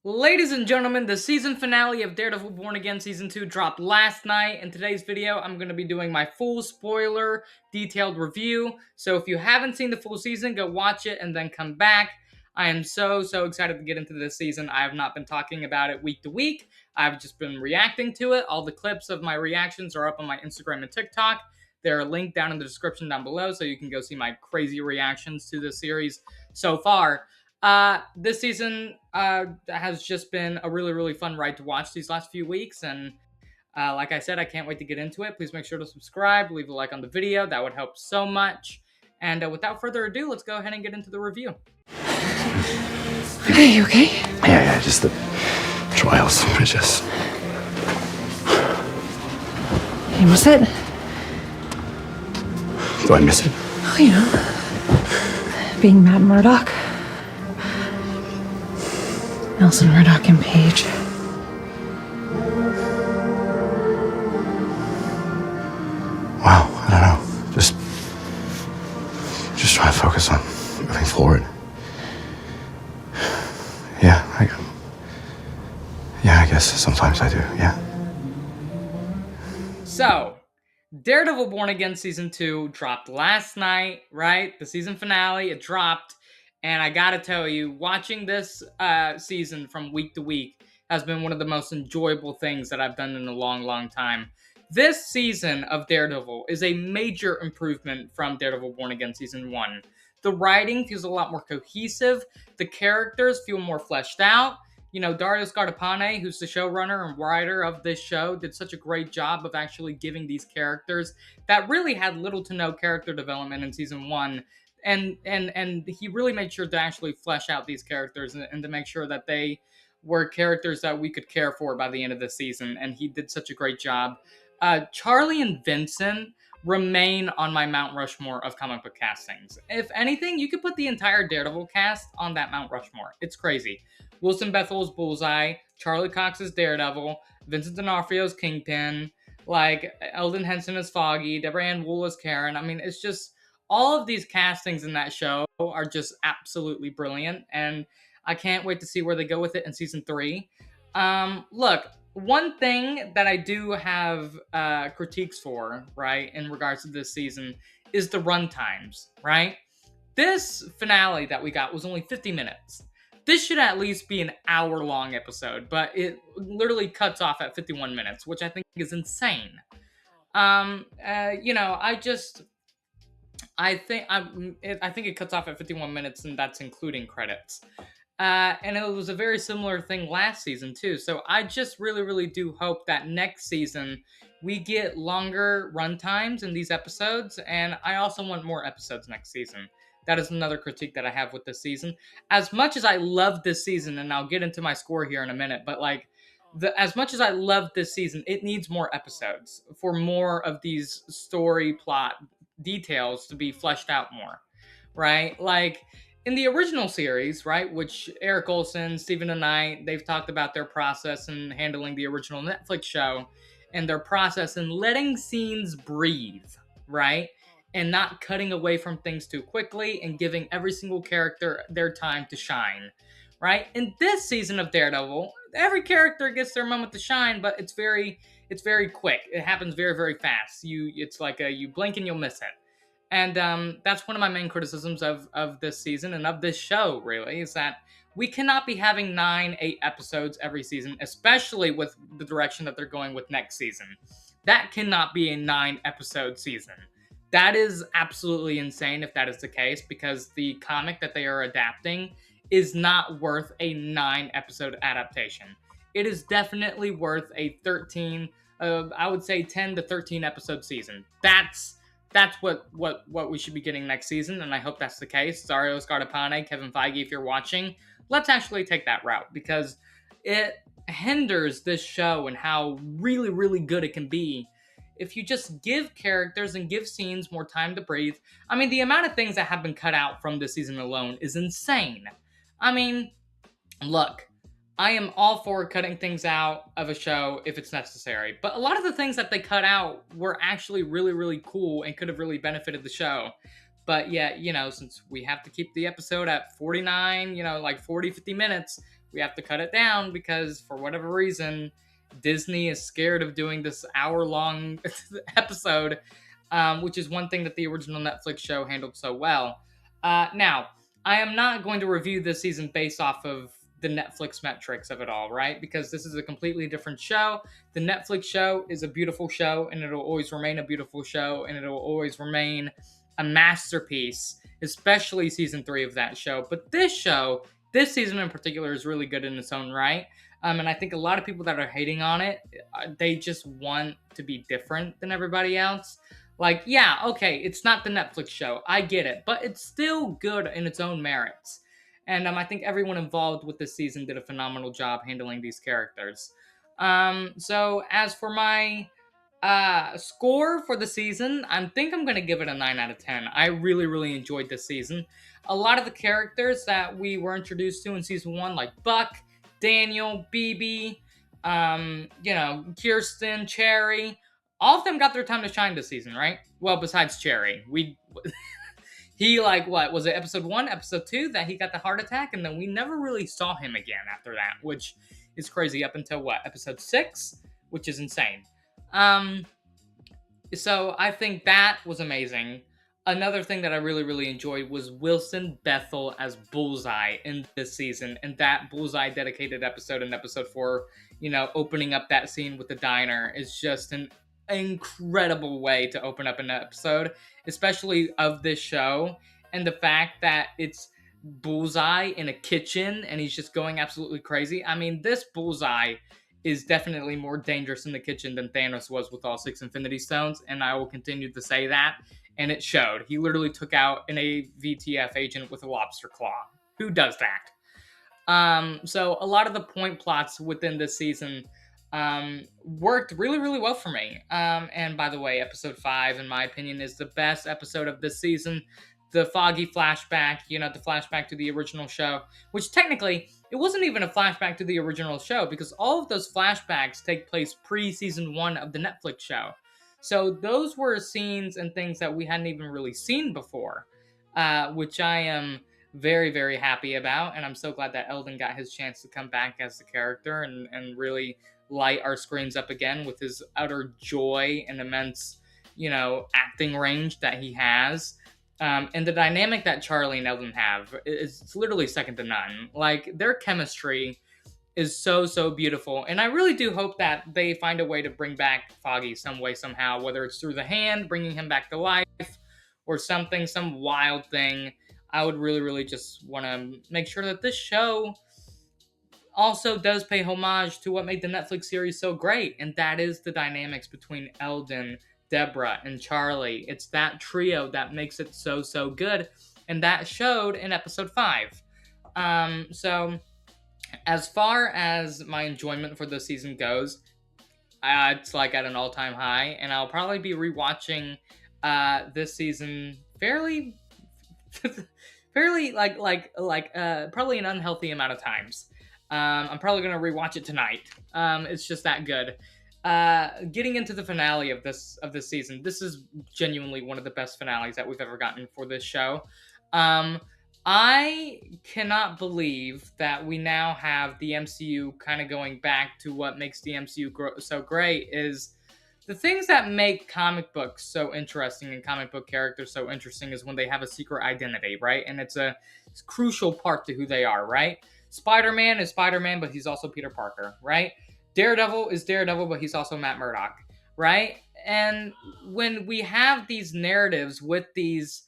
Ladies and gentlemen, the season finale of Daredevil Born Again Season 2 dropped last night. In today's video, I'm going to be doing my full spoiler, detailed review. So if you haven't seen the full season, go watch it and then come back. I am so excited to get into this season. I have not been talking about it week to week. I've just been reacting to it. All the clips of my reactions are up on my Instagram and TikTok. They're linked down in the description down below, so you can go see my crazy reactions to this series so far. This season has just been a really fun ride to watch these last few weeks, and like I said, I can't wait to get into it. Please make sure to subscribe, leave a like on the video. That would help so much. And without further ado, let's go ahead and get into the review. Hey, you okay? Yeah, just the trials. It's just... You miss it? Do I miss it? Oh, you know, being Matt Murdock. Nelson Murdock and Paige. Wow, I don't know. Just try to focus on moving forward. I guess sometimes I do, yeah. So, Daredevil Born Again Season 2 dropped last night, right? The season finale, it dropped. And I gotta tell you, watching this season from week to week has been one of the most enjoyable things that I've done in a long time. This season of Daredevil is a major improvement from Daredevil Born Again Season 1. The writing feels a lot more cohesive. The characters feel more fleshed out. You know, Dario Scardapane, who's the showrunner and writer of this show, did such a great job of actually giving these characters that really had little to no character development in Season 1. And he really made sure to actually flesh out these characters and to make sure that they were characters that we could care for by the end of the season. And he did such a great job. Charlie and Vincent remain on my Mount Rushmore of comic book castings. If anything, you could put the entire Daredevil cast on that Mount Rushmore. It's crazy. Wilson Bethel's Bullseye, Charlie Cox's Daredevil, Vincent D'Onofrio's Kingpin, like Eldon Henson as Foggy, Deborah Ann Wool as Karen. I mean, it's just all of these castings in that show are just absolutely brilliant, and I can't wait to see where they go with it in season 3. Look, one thing that I do have critiques for, right, in regards to this season is the run times, right? This finale that we got was only 50 minutes. This should at least be an hour-long episode, but it literally cuts off at 51 minutes, which I think is insane. You know, I think it cuts off at 51 minutes, and that's including credits. And it was a very similar thing last season too. So I just really do hope that next season we get longer run times in these episodes, and I also want more episodes next season. That is another critique that I have with this season. As much as I love this season, and I'll get into my score here in a minute, but like as much as I love this season, it needs more episodes for more of these story plot details to be fleshed out more, right? Like in the original series, right, which Eric Olson, Stephen Knight, they've talked about their process in handling the original Netflix show and their process in letting scenes breathe, right? And not cutting away from things too quickly and giving every single character their time to shine, right? In this season of Daredevil, every character gets their moment to shine, but it's very quick. It happens very fast. It's like you blink and you'll miss it. And that's one of my main criticisms of this season and of this show, really, is that we cannot be having 8 episodes every season, especially with the direction that they're going with next season. That cannot be a 9-episode season. That is absolutely insane if that is the case, because the comic that they are adapting is not worth a 9-episode adaptation. It is definitely worth a 13, I would say 10 to 13 episode season. That's what we should be getting next season, and I hope that's the case. Dario Scardapane, Kevin Feige, if you're watching, let's actually take that route, because it hinders this show and how really good it can be if you just give characters and give scenes more time to breathe. I mean, the amount of things that have been cut out from this season alone is insane. I mean, look, I am all for cutting things out of a show if it's necessary, but a lot of the things that they cut out were actually really cool and could have really benefited the show. But yeah, you know, since we have to keep the episode at 49, you know, like 40, 50 minutes, we have to cut it down because for whatever reason, Disney is scared of doing this hour-long episode, which is one thing that the original Netflix show handled so well. Now, I am not going to review this season based off of the Netflix metrics of it all, right? Because this is a completely different show. The Netflix show is a beautiful show, and it'll always remain a beautiful show, and it'll always remain a masterpiece, especially season 3 of that show. But this show, this season in particular, is really good in its own right. And I think a lot of people that are hating on it, they just want to be different than everybody else. Like, yeah, okay, it's not the Netflix show. I get it. But it's still good in its own merits. And I think everyone involved with this season did a phenomenal job handling these characters. So as for my score for the season, I think I'm going to give it a 9 out of 10. I really, really enjoyed this season. A lot of the characters that we were introduced to in season 1, like Buck, Daniel, BB, Kirsten, Cherry, all of them got their time to shine this season, right? Well, besides Cherry. He, like, what, was it episode 1, episode 2, that he got the heart attack, and then we never really saw him again after that, which is crazy, up until, what, episode 6? Which is insane. So I think that was amazing. Another thing that I really, really enjoyed was Wilson Bethel as Bullseye in this season, and that Bullseye dedicated episode in episode 4, opening up that scene with the diner is just an incredible way to open up an episode, especially of this show, and the fact that it's Bullseye in a kitchen and he's just going absolutely crazy. I mean, this Bullseye is definitely more dangerous in the kitchen than Thanos was with all 6 Infinity Stones, and I will continue to say that, and it showed. He literally took out an AVTF agent with a lobster claw. Who does that? So a lot of the point plots within this season worked really, really well for me. And by the way, episode 5, in my opinion, is the best episode of this season. The Foggy flashback, the flashback to the original show, which technically, it wasn't even a flashback to the original show because all of those flashbacks take place pre-season 1 of the Netflix show. So those were scenes and things that we hadn't even really seen before, which I am very, very happy about. And I'm so glad that Eldon got his chance to come back as the character and really light our screens up again with his utter joy and immense, acting range that he has. And the dynamic that Charlie and Eldon have is literally second to none. Like, their chemistry is so, so beautiful. And I really do hope that they find a way to bring back Foggy some way, somehow, whether it's through the hand, bringing him back to life, or something, some wild thing. I would really, really just want to make sure that this show also does pay homage to what made the Netflix series so great, and that is the dynamics between Eldon, Deborah, and Charlie. It's that trio that makes it so, so good, and that showed in episode 5. So, as far as my enjoyment for this season goes, it's like at an all-time high, and I'll probably be rewatching this season fairly, probably an unhealthy amount of times. I'm probably gonna rewatch it tonight. It's just that good. Getting into the finale of this season, this is genuinely one of the best finales that we've ever gotten for this show. I cannot believe that we now have the MCU kind of going back to what makes the MCU so great is the things that make comic books so interesting and comic book characters so interesting is when they have a secret identity, right? And it's a crucial part to who they are, right? Spider-Man is Spider-Man, but he's also Peter Parker, right? Daredevil is Daredevil, but he's also Matt Murdock, right? And when we have these narratives with these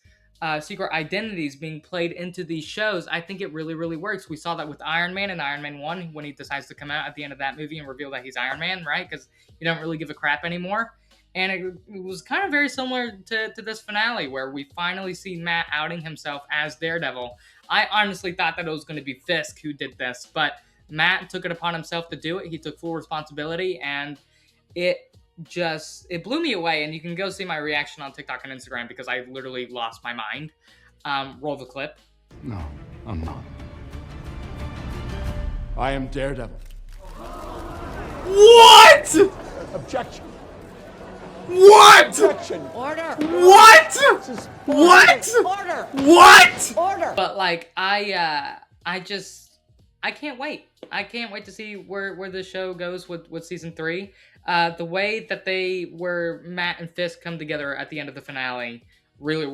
secret identities being played into these shows, I think it really, really works. We saw that with Iron Man in Iron Man 1 when he decides to come out at the end of that movie and reveal that he's Iron Man, right? Because you don't really give a crap anymore. And it was kind of very similar to this finale where we finally see Matt outing himself as Daredevil. I honestly thought that it was going to be Fisk who did this, but Matt took it upon himself to do it. He took full responsibility, and it blew me away. And you can go see my reaction on TikTok and Instagram because I literally lost my mind. Roll the clip. No, I'm not. I am Daredevil. What? Objection. What? Objection. Order. What? What? Order. What? Order. But like I I can't wait. I can't wait to see where the show goes with season 3. The way that Matt and Fisk come together at the end of the finale really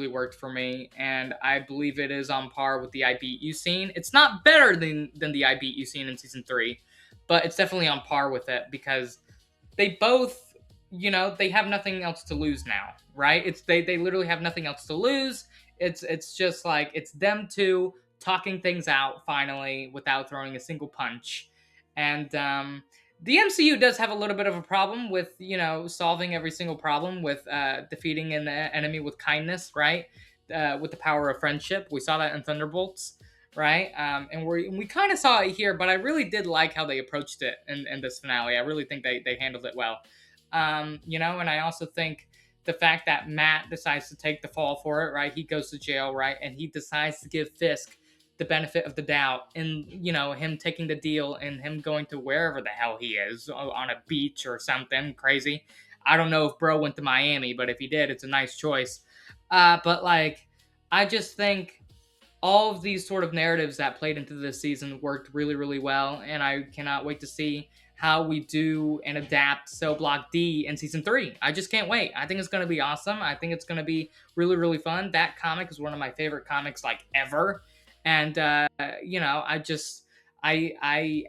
worked for me, and I believe it is on par with the I Beat You scene. It's not better than the I Beat You scene in season 3, but it's definitely on par with it because they both, they have nothing else to lose now, right? They literally have nothing else to lose. It's just like it's them two talking things out finally without throwing a single punch. And the MCU does have a little bit of a problem with, solving every single problem with defeating an enemy with kindness, right? With the power of friendship. We saw that in Thunderbolts, right? And we kind of saw it here, but I really did like how they approached it in this finale. I really think they handled it well. And I also think the fact that Matt decides to take the fall for it, right? He goes to jail, right? And he decides to give Fisk the benefit of the doubt and, him taking the deal and him going to wherever the hell he is on a beach or something crazy. I don't know if bro went to Miami, but if he did, it's a nice choice. But like, I just think all of these sort of narratives that played into this season worked really well, and I cannot wait to see how we do and adapt Cell Block D in season 3. I just can't wait. I think it's going to be awesome. I think it's going to be really fun. That comic is one of my favorite comics like ever, and I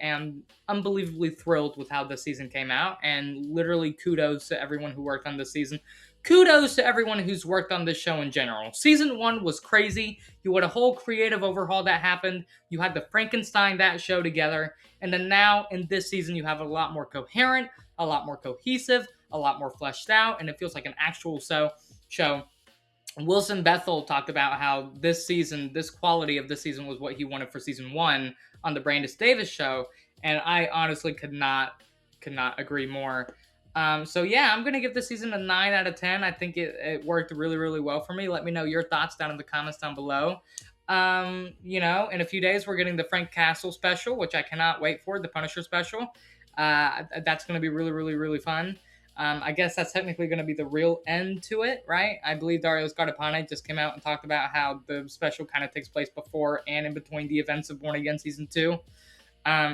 am unbelievably thrilled with how this season came out, and literally kudos to everyone who worked on this season. Kudos to everyone who's worked on this show in general. Season 1 was crazy. You had a whole creative overhaul that happened. You had the Frankenstein that show together. And then now in this season, you have a lot more coherent, a lot more cohesive, a lot more fleshed out, and it feels like an actual show. Wilson Bethel talked about how this season, this quality of this season was what he wanted for season 1 on the Brandis Davis show. And I honestly could not agree more. So yeah, I'm gonna give this season a 9 out of 10. I think it worked really well for me. Let me know your thoughts down in the comments down below. In a few days we're getting the Frank Castle special, which I cannot wait for, the Punisher special. That's gonna be really fun. I guess that's technically going to be the real end to it, right? I believe Dario Scartapane just came out and talked about how the special kind of takes place before and in between the events of Born Again Season 2.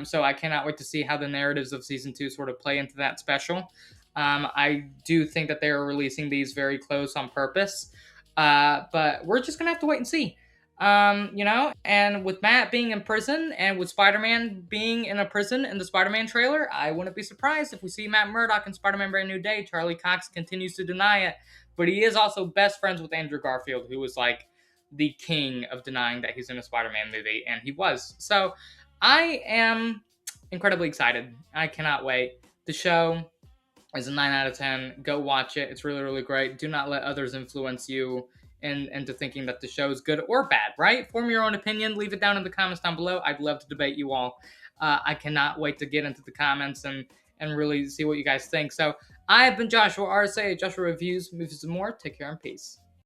So I cannot wait to see how the narratives of Season 2 sort of play into that special. I do think that they are releasing these very close on purpose. But we're just going to have to wait and see. And with Matt being in prison and with Spider-Man being in a prison in the Spider-Man trailer, I wouldn't be surprised if we see Matt Murdock in Spider-Man Brand New Day. Charlie Cox continues to deny it, but he is also best friends with Andrew Garfield, who was like the king of denying that he's in a Spider-Man movie, and he was. So I am incredibly excited. I cannot wait. The show is a 9 out of 10. Go watch it. It's really great. Do not let others influence you into thinking that the show is good or bad, right? Form your own opinion. Leave it down in the comments down below. I'd love to debate you all. I cannot wait to get into the comments and really see what you guys think. So I have been Joshua RSA, Joshua Reviews, Movies, and More. Take care and peace.